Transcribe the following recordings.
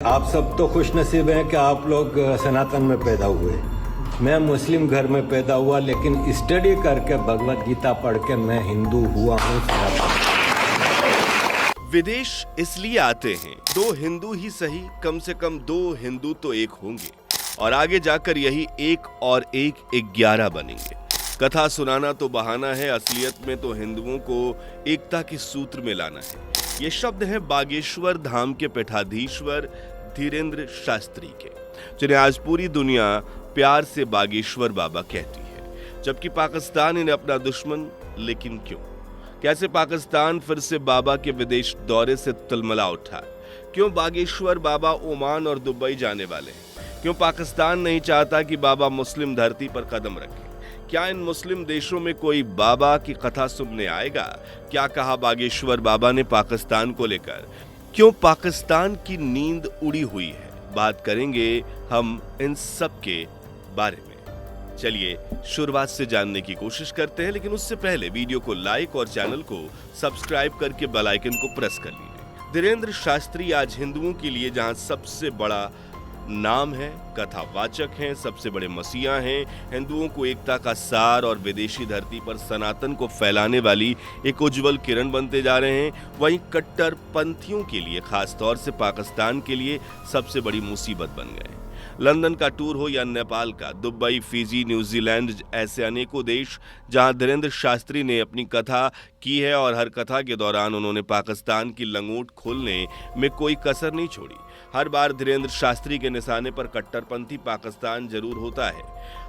आप सब तो खुश नसीब हैं कि आप लोग सनातन में पैदा हुए। मैं मुस्लिम घर में पैदा हुआ, लेकिन स्टडी करके भगवत गीता पढ़ के मैं हिंदू हुआ हूँ। विदेश इसलिए आते हैं, दो हिंदू ही सही, कम से कम दो हिंदू तो एक होंगे और आगे जाकर यही एक और एक 11 बनेंगे। कथा सुनाना तो बहाना है, असलियत में तो हिंदुओं को एकता के सूत्र में लाना है। ये शब्द हैं बागेश्वर धाम के पीठाधीश्वर धीरेंद्र शास्त्री के, जिन्हें आज पूरी दुनिया प्यार से बागेश्वर बाबा कहती है, जबकि पाकिस्तान इन्हें अपना दुश्मन। लेकिन क्यों? कैसे पाकिस्तान फिर से बाबा के विदेश दौरे से तिलमिला उठा? क्यों बागेश्वर बाबा ओमान और दुबई जाने वाले हैं? क्यों पाकिस्तान नहीं चाहता कि बाबा मुस्लिम धरती पर कदम रखें? क्या इन मुस्लिम देशों में कोई बाबा की कथा सुनने आएगा? क्या कहा बागेश्वर बाबा ने पाकिस्तान को लेकर? क्यों पाकिस्तान की नींद उड़ी हुई है? बात करेंगे हम इन सब के बारे में। चलिए शुरुआत से जानने की कोशिश करते हैं, लेकिन उससे पहले वीडियो को लाइक और चैनल को सब्सक्राइब करके बेल आइकन को प्रेस कर लीजिए। धीरेंद्र शास्त्री आज हिंदुओं के लिए जहां सबसे बड़ा नाम है, कथावाचक हैं, सबसे बड़े मसीहा हैं, हिंदुओं को एकता का सार और विदेशी धरती पर सनातन को फैलाने वाली एक उज्जवल किरण बनते जा रहे हैं, वहीं कट्टरपंथियों के लिए, खास तौर से पाकिस्तान के लिए सबसे बड़ी मुसीबत बन गए। लंदन का टूर हो या नेपाल का, दुबई, फिजी, न्यूजीलैंड, ऐसे अनेकों देश जहां धीरेंद्र शास्त्री ने अपनी कथा की है और हर कथा के दौरान उन्होंने पाकिस्तान की लंगोट खोलने में कोई कसर नहीं छोड़ी। हर बार धीरेंद्र शास्त्री के निशाने पर कट्टरपंथी पाकिस्तान जरूर होता है।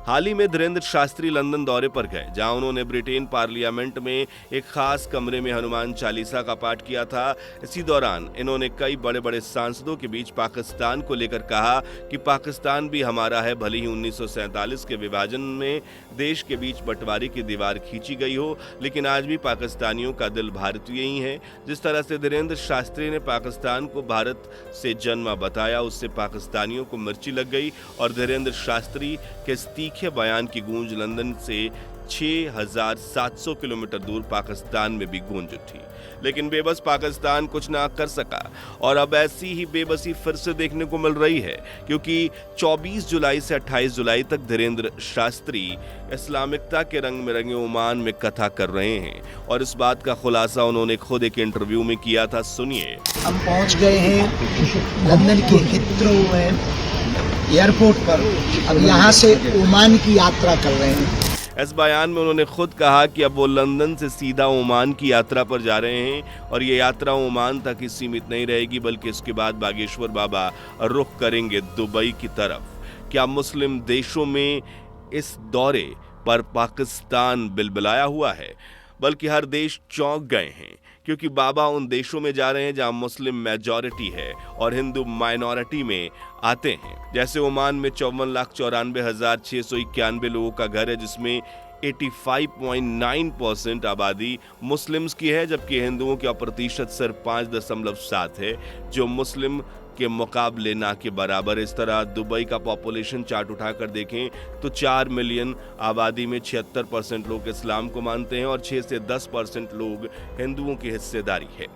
हाल ही में धीरेंद्र शास्त्री लंदन दौरे पर गए, जहां उन्होंने ब्रिटेन पार्लियामेंट में एक खास कमरे में हनुमान चालीसा का पाठ किया था। इसी दौरान इन्होंने कई बड़े बड़े सांसदों के बीच पाकिस्तान को लेकर कहा कि पाकिस्तान भी हमारा है, भले ही 1947 के विभाजन में देश के बीच बंटवारे की दीवार खींची गई हो, लेकिन आज भी पाकिस्तानियों का दिल भारतीय ही है। जिस तरह से धीरेंद्र शास्त्री ने पाकिस्तान को भारत से जन्मा बताया, उससे पाकिस्तानियों को मिर्ची लग गई और धीरेंद्र शास्त्री के तीखे बयान की गूंज लंदन से 6700 किलोमीटर दूर पाकिस्तान में भी गूंज उठी। लेकिन बेबस पाकिस्तान कुछ ना कर सका और अब ऐसी ही बेबसी फिर से देखने को मिल रही है, क्योंकि 24 जुलाई से 28 जुलाई तक धीरेंद्र शास्त्री इस्लामिकता के रंग में रंगे ओमान में कथा कर रहे हैं और इस बात का खुलासा उन्होंने खुद एक इंटरव्यू में किया था। सुनिए। हम पहुंच गए हैं लंदन के हिथ्रो एयरपोर्ट पर। अब यहाँ से ओमान की यात्रा कर रहे हैं। इस बयान में उन्होंने खुद कहा कि अब वो लंदन से सीधा ओमान की यात्रा पर जा रहे हैं और ये यात्रा ओमान तक ही सीमित नहीं रहेगी, बल्कि इसके बाद बागेश्वर बाबा रुख करेंगे दुबई की तरफ। क्या मुस्लिम देशों में इस दौरे पर पाकिस्तान बिलबिलाया हुआ है? बल्कि हर देश चौंक गए हैं, क्योंकि बाबा उन देशों में जा रहे हैं जहां मुस्लिम मेजॉरिटी है और हिंदू माइनॉरिटी में आते हैं। जैसे ओमान में 54,94,691 लोगों का घर है, जिसमें 85.9% आबादी मुस्लिम्स की है, जबकि हिंदुओं का प्रतिशत सिर्फ 5.7 है, जो मुस्लिम के मुकाबले ना के बराबर। इस तरह दुबई का पॉपुलेशन चार्ट उठाकर देखें तो 4 मिलियन आबादी में 76% लोग इस्लाम को मानते हैं और 6 से 10% लोग हिंदुओं की हिस्सेदारी है।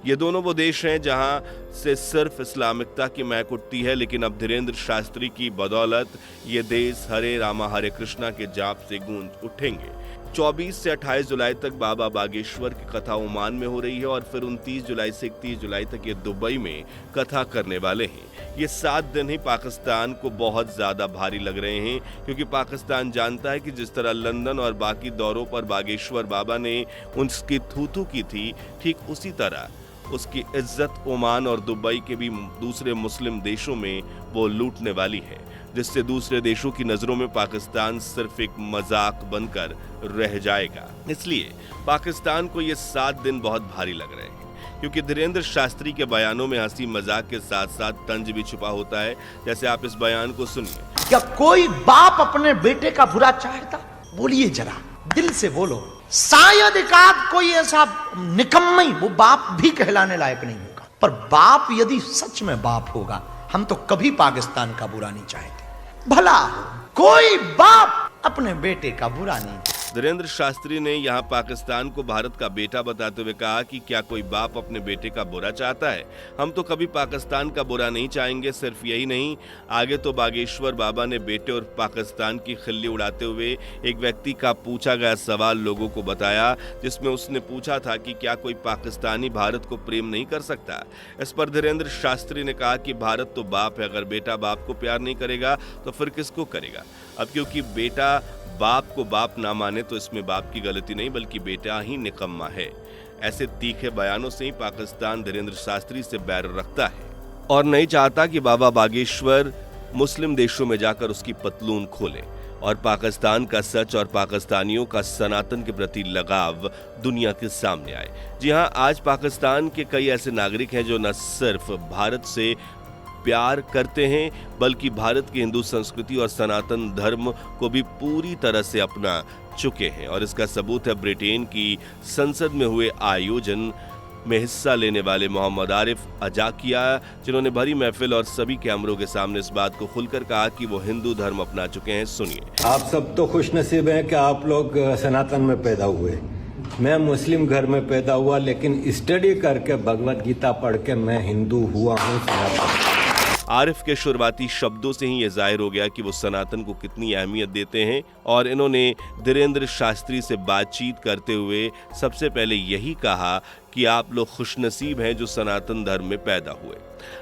ये दोनों वो देश हैं जहां से सिर्फ इस्लामिकता की महक उठती है, लेकिन अब धीरेंद्र शास्त्री की बदौलत ये देश हरे रामा हरे कृष्णा के जाप से गूंज उठेंगे। 24 से 28 जुलाई तक बाबा बागेश्वर की कथा ओमान में हो रही है और फिर 29 जुलाई से 31 जुलाई तक ये दुबई में कथा करने वाले हैं। ये 7 दिन ही पाकिस्तान को बहुत ज्यादा भारी लग रहे हैं, क्योंकि पाकिस्तान जानता है कि जिस तरह लंदन और बाकी दौरों पर बागेश्वर बाबा ने उसकी थू-थू की थी, ठीक उसी तरह उसकी इज्जत ओमान और दुबई के भी दूसरे मुस्लिम देशों में वो लूटने वाली है, जिससे दूसरे देशों की नजरों में पाकिस्तान सिर्फ एक मजाक बनकर रह जाएगा। इसलिए पाकिस्तान को ये 7 दिन बहुत भारी लग रहे हैं, क्योंकि धीरेंद्र शास्त्री के बयानों में हंसी मजाक के साथ साथ तंज भी छुपा होता है। जैसे आप इस बयान को सुनिए। क्या कोई बाप अपने बेटे का बुरा चाहता? बोलिए जरा, दिल से बोलो। शायद एकाध कोई ऐसा निकम्मी वो बाप भी कहलाने लायक नहीं होगा, पर बाप यदि सच में बाप होगा, हम तो कभी पाकिस्तान का बुरा नहीं चाहेंगे। भला हो, कोई बाप अपने बेटे का बुरा नहीं। धीरेंद्र शास्त्री ने यहाँ पाकिस्तान को भारत का बेटा बताते हुए कहा कि क्या कोई बाप अपने बेटे का बुरा चाहता है? हम तो कभी पाकिस्तान का बुरा नहीं चाहेंगे। सिर्फ यही नहीं, आगे तो बागेश्वर बाबा ने बेटे और पाकिस्तान की खिल्ली उड़ाते हुए एक व्यक्ति का पूछा गया सवाल लोगों को बताया, जिसमें उसने पूछा था कि क्या कोई पाकिस्तानी भारत को प्रेम नहीं कर सकता। इस पर धीरेंद्र शास्त्री ने कहा कि भारत तो बाप है, अगर बेटा बाप को प्यार नहीं करेगा तो फिर किसको करेगा? अब क्योंकि बेटा बाप को बाप ना माने तो इसमें बाप की गलती नहीं बल्कि बेटा ही निकम्मा है। ऐसे तीखे बयानों से ही पाकिस्तान धीरेंद्र शास्त्री से बैर रखता है और नहीं चाहता कि बाबा बागेश्वर मुस्लिम देशों में जाकर उसकी पतलून खोले और पाकिस्तान का सच और पाकिस्तानियों का सनातन के प्रति लगाव दुनिया के सामने आए। जी हां, आज पाकिस्तान के कई ऐसे नागरिक हैं जो न सिर्फ भारत से प्यार करते हैं बल्कि भारत की हिंदू संस्कृति और सनातन धर्म को भी पूरी तरह से अपना चुके हैं। और इसका सबूत है ब्रिटेन की संसद में हुए आयोजन में हिस्सा लेने वाले मोहम्मद आरिफ अजाकिया, जिन्होंने भरी महफिल और सभी कैमरों के सामने इस बात को खुलकर कहा कि वो हिंदू धर्म अपना चुके हैं। सुनिए। आप सब तो खुशनसीब हैं कि आप लोग सनातन में पैदा हुए। मैं मुस्लिम घर में पैदा हुआ, लेकिन स्टडी करके भगवत गीता पढ़ के मैं हिंदू हुआ हूँ, सनातन। आरिफ के शुरुआती शब्दों से ही यह जाहिर हो गया कि वो सनातन को कितनी अहमियत देते हैं और इन्होंने धीरेंद्र शास्त्री से बातचीत करते हुए सबसे पहले यही कहा कि आप लोग खुशनसीब हैं जो सनातन धर्म में पैदा हुए।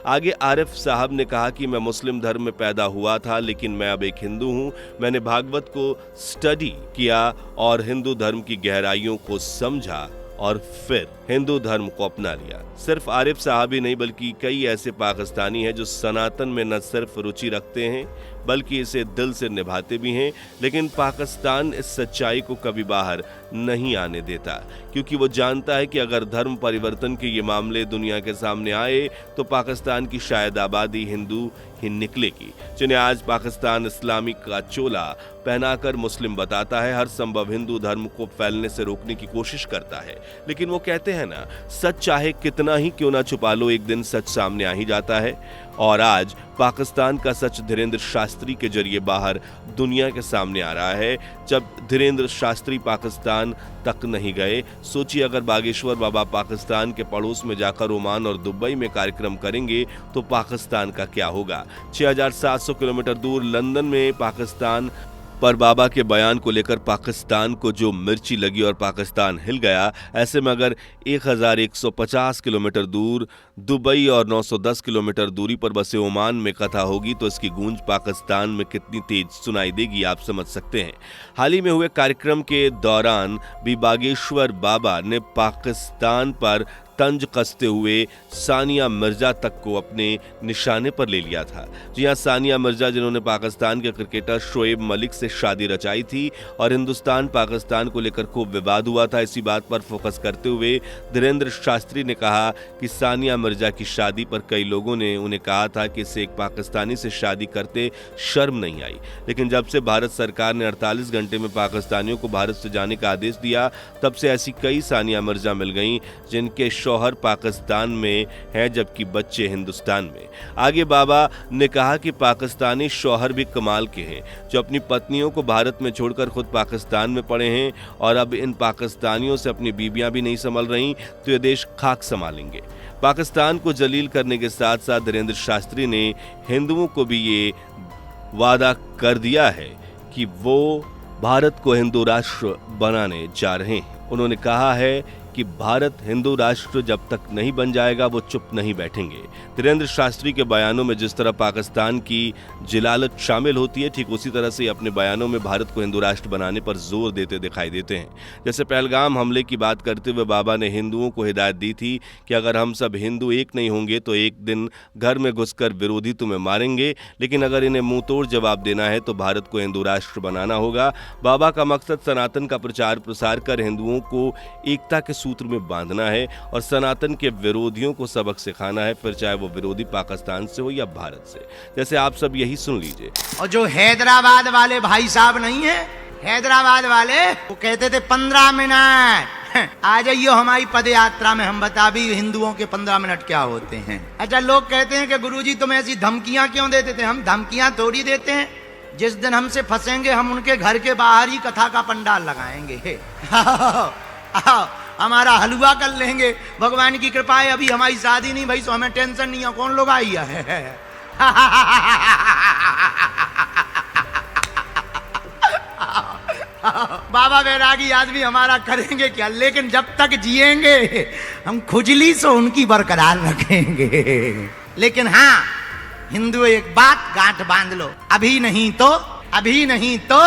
आगे आरिफ साहब ने कहा कि मैं मुस्लिम धर्म में पैदा हुआ था, लेकिन मैं अब एक हिंदू हूं। मैंने भागवत को स्टडी किया और हिंदू धर्म की गहराइयों को समझा और फिर हिंदू धर्म को अपना लिया। सिर्फ आरिफ साहब ही नहीं बल्कि कई ऐसे पाकिस्तानी हैं जो सनातन में न सिर्फ रुचि रखते हैं बल्कि इसे दिल से निभाते भी हैं, लेकिन पाकिस्तान इस सच्चाई को कभी बाहर नहीं आने देता क्योंकि वो जानता है कि अगर धर्म परिवर्तन के ये मामले दुनिया के सामने आए तो पाकिस्तान की शायद आबादी हिंदू ही निकलेगी, जिन्हें आज पाकिस्तान इस्लामी का चोला पहनाकर मुस्लिम बताता है, हर संभव हिंदू धर्म को फैलने से रोकने की कोशिश करता है। लेकिन वो कहते हैं ना, सच चाहे कितना ही क्यों ना छुपा लो, एक दिन सच सामने आ ही जाता है। और आज पाकिस्तान का सच धीरेंद्र शास्त्री के जरिए बाहर दुनिया के सामने आ रहा है। जब धीरेंद्र शास्त्री पाकिस्तान तक नहीं गए, सोचिए अगर बागेश्वर बाबा पाकिस्तान के पड़ोस में जाकर ओमान और दुबई में कार्यक्रम करेंगे तो पाकिस्तान का क्या होगा। 6700 किलोमीटर दूर लंदन में पाकिस्तान पर बाबा के बयान को लेकर पाकिस्तान को जो मिर्ची लगी और पाकिस्तान हिल गया, ऐसे में अगर 1150 किलोमीटर दूर दुबई और 910 किलोमीटर दूरी पर बसे ओमान में कथा होगी तो इसकी गूंज पाकिस्तान में कितनी तेज सुनाई देगी आप समझ सकते हैं। हाल ही में हुए कार्यक्रम के दौरान भी बागेश्वर बाबा ने पाकिस्तान पर तंज कसते हुए सानिया मिर्जा तक को अपने निशाने पर ले लिया था। जी हां, सानिया मिर्जा जिन्होंने पाकिस्तान के क्रिकेटर शोएब मलिक से शादी रचाई थी और हिंदुस्तान पाकिस्तान को लेकर खूब विवाद हुआ था। इसी बात पर फोकस करते हुए धीरेंद्र शास्त्री ने कहा कि सानिया मिर्जा की शादी पर कई लोगों ने उन्हें कहा था कि इसे एक पाकिस्तानी से शादी करते शर्म नहीं आई, लेकिन जब से भारत सरकार ने 48 घंटे में पाकिस्तानियों को भारत से जाने का आदेश दिया, तब से ऐसी कई सानिया मिर्जा मिल गईं जिनके शौहर पाकिस्तान में है जबकि बच्चे हिंदुस्तान में। आगे बाबा ने कहा कि पाकिस्तानी शौहर भी कमाल के हैं जो अपनी पत्नियों को भारत में छोड़कर खुद पाकिस्तान में पड़े हैं और अब इन पाकिस्तानियों से अपनी बीबियां भी नहीं संभल रही तो ये देश खाक संभालेंगे। पाकिस्तान को जलील करने के साथ साथ धीरेंद्र शास्त्री ने हिंदुओं को भी ये वादा कर दिया है कि वो भारत को हिंदू राष्ट्र बनाने जा रहे हैं। उन्होंने कहा है कि भारत हिंदू राष्ट्र जब तक नहीं बन जाएगा वो चुप नहीं बैठेंगे। धीरेंद्र शास्त्री के बयानों में जिस तरह पाकिस्तान की जिलालत शामिल होती है, ठीक उसी तरह से अपने बयानों में भारत को हिंदू राष्ट्र बनाने पर जोर देते दिखाई देते हैं। जैसे पहलगाम हमले की बात करते हुए बाबा ने हिंदुओं को हिदायत दी थी कि अगर हम सब हिंदू एक नहीं होंगे तो एक दिन घर में घुसकर विरोधी तुम्हें मारेंगे, लेकिन अगर इन्हें मुंह तोड़ जवाब देना है तो भारत को हिंदू राष्ट्र बनाना होगा। बाबा का मकसद सनातन का प्रचार प्रसार कर हिंदुओं को एकता के सूत्र में बांधना है और सनातन के विरोधियों को सबक सिखाना है, फिर चाहे वो विरोधी पाकिस्तान से हो या भारत से। जैसे आप सब यही सुन लीजिए। और जो हैदराबाद वाले भाई साहब नहीं है, हैदराबाद वाले, वो कहते थे 15 मिनट आ जाइयो हमारी पद यात्रा में, हम बता भी हिंदुओं के 15 मिनट क्या होते हैं। अच्छा, लोग कहते हैं कि गुरुजी तुम ऐसी धमकियां क्यों देते थे? हम धमकियां थोड़ी देते हैं, जिस दिन हमसे फंसेंगे हम उनके घर के बाहर ही कथा का पंडाल लगाएंगे। हमारा हलवा कर लेंगे, भगवान की कृपा है अभी हमारी शादी नहीं भाई, तो हमें टेंशन नहीं है, कौन लोग आई है। बाबा बैरागी आदमी हमारा करेंगे क्या, लेकिन जब तक जिएंगे हम खुजली से उनकी बरकरार रखेंगे। लेकिन हाँ, हिंदू एक बात गांठ बांध लो, अभी नहीं तो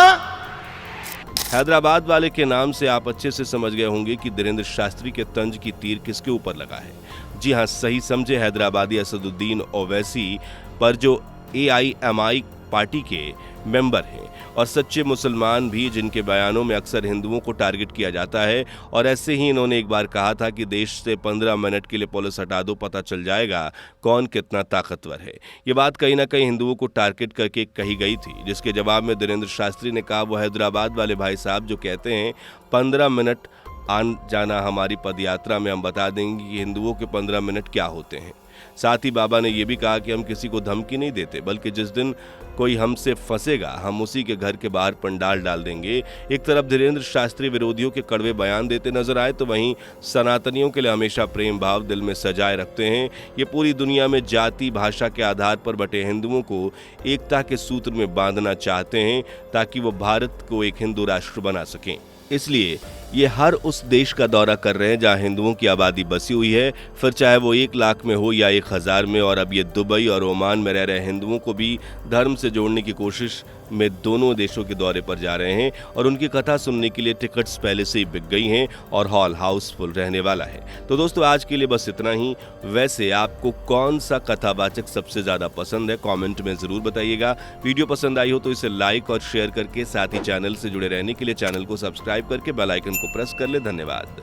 हैदराबाद वाले के नाम से आप अच्छे से समझ गए होंगे कि धीरेन्द्र शास्त्री के तंज की तीर किसके ऊपर लगा है। जी हाँ, सही समझे, हैदराबादी असदुद्दीन ओवैसी पर जो AIMI पार्टी के मेंबर हैं और सच्चे मुसलमान भी, जिनके बयानों में अक्सर हिंदुओं को टारगेट किया जाता है। और ऐसे ही इन्होंने एक बार कहा था कि देश से 15 मिनट के लिए पुलिस हटा दो, पता चल जाएगा कौन कितना ताकतवर है। ये बात कहीं ना कहीं हिंदुओं को टारगेट करके कही गई थी, जिसके जवाब में धीरेन्द्र शास्त्री ने कहा वो हैदराबाद वाले भाई साहब जो कहते हैं 15 मिनट आन जाना हमारी पदयात्रा में, हम बता देंगे कि हिंदुओं के 15 मिनट क्या होते हैं। साथ ही बाबा ने यह भी कहा कि हम किसी को धमकी नहीं देते, बल्कि जिस दिन कोई हमसे फंसेगा हम उसी के घर के बाहर पंडाल डाल देंगे। एक तरफ धीरेन्द्र शास्त्री विरोधियों के कड़वे बयान देते नजर आए, तो वहीं सनातनियों के लिए हमेशा प्रेम भाव दिल में सजाए रखते हैं। ये पूरी दुनिया में जाति भाषा के आधार पर बटे हिंदुओं को एकता के सूत्र में बांधना चाहते हैं, ताकि वो भारत को एक हिंदू राष्ट्र बना सकें। इसलिए ये हर उस देश का दौरा कर रहे हैं जहां हिंदुओं की आबादी बसी हुई है, फिर चाहे वो 1 लाख में हो या 1000 में। और अब ये दुबई और ओमान में रह रहे हिंदुओं को भी धर्म से जोड़ने की कोशिश में दोनों देशों के दौरे पर जा रहे हैं। और उनकी कथा सुनने के लिए टिकट्स पहले से ही बिक गई हैं और हॉल हाउसफुल रहने वाला है। तो दोस्तों, आज के लिए बस इतना ही। वैसे आपको कौन सा कथावाचक सबसे ज्यादा पसंद है, कमेंट में जरूर बताइएगा। वीडियो पसंद आई हो तो इसे लाइक और शेयर करके, साथ ही चैनल से जुड़े रहने के लिए चैनल को सब्सक्राइब करके बेल आइकन को प्रेस कर ले। धन्यवाद।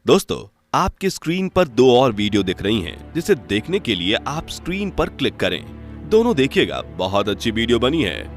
दोस्तों, आपकी स्क्रीन पर 2 और वीडियो दिख रही हैं, जिसे देखने के लिए आप स्क्रीन पर क्लिक करें। दोनों देखिएगा, बहुत अच्छी वीडियो बनी है।